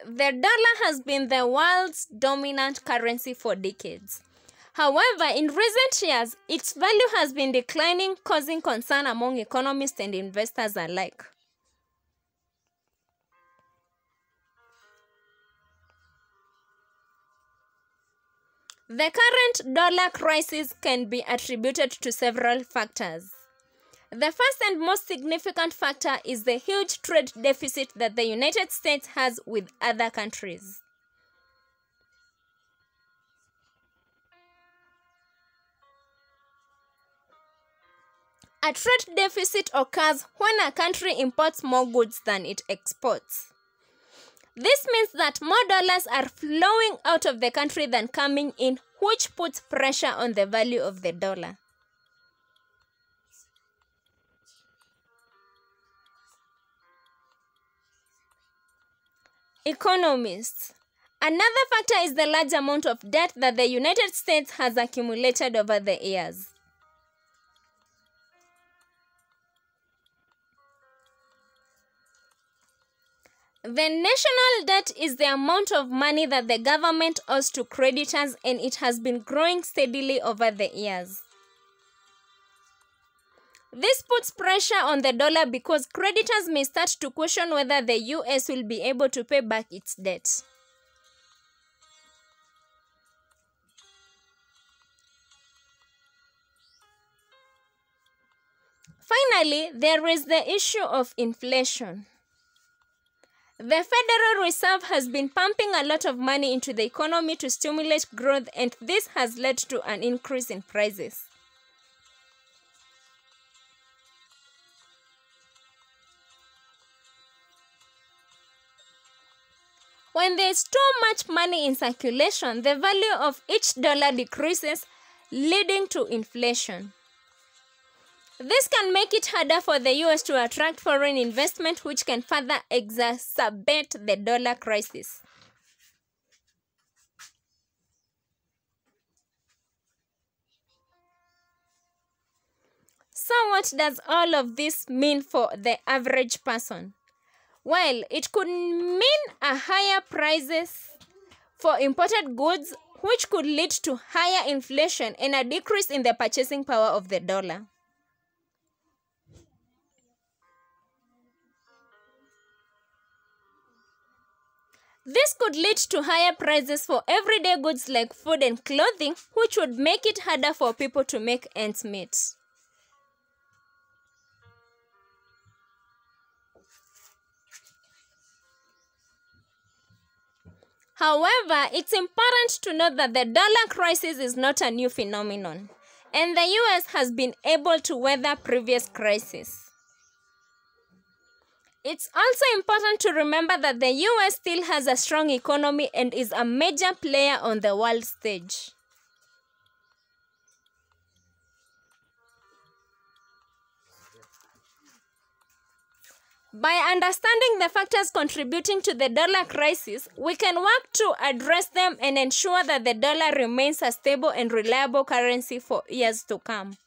the dollar has been the world's dominant currency for decades. However, in recent years, its value has been declining, causing concern among economists and investors alike. The current dollar crisis can be attributed to several factors. The first and most significant factor is the huge trade deficit that the United States has with other countries. A trade deficit occurs when a country imports more goods than it exports. This means that more dollars are flowing out of the country than coming in, which puts pressure on the value of the dollar. Economists. Another factor is the large amount of debt that the United States has accumulated over the years. The national debt is the amount of money that the government owes to creditors, and it has been growing steadily over the years. This puts pressure on the dollar because creditors may start to question whether the US will be able to pay back its debt. Finally, there is the issue of inflation. The Federal Reserve has been pumping a lot of money into the economy to stimulate growth, and this has led to an increase in prices. When there is too much money in circulation, the value of each dollar decreases, leading to inflation. This can make it harder for the US to attract foreign investment, which can further exacerbate the dollar crisis. So what does all of this mean for the average person? Well, it could mean a higher prices for imported goods, which could lead to higher inflation and a decrease in the purchasing power of the dollar. This could lead to higher prices for everyday goods like food and clothing, which would make it harder for people to make ends meet. However, it's important to note that the dollar crisis is not a new phenomenon, and the US has been able to weather previous crises. It's also important to remember that the US still has a strong economy and is a major player on the world stage. By understanding the factors contributing to the dollar crisis, we can work to address them and ensure that the dollar remains a stable and reliable currency for years to come.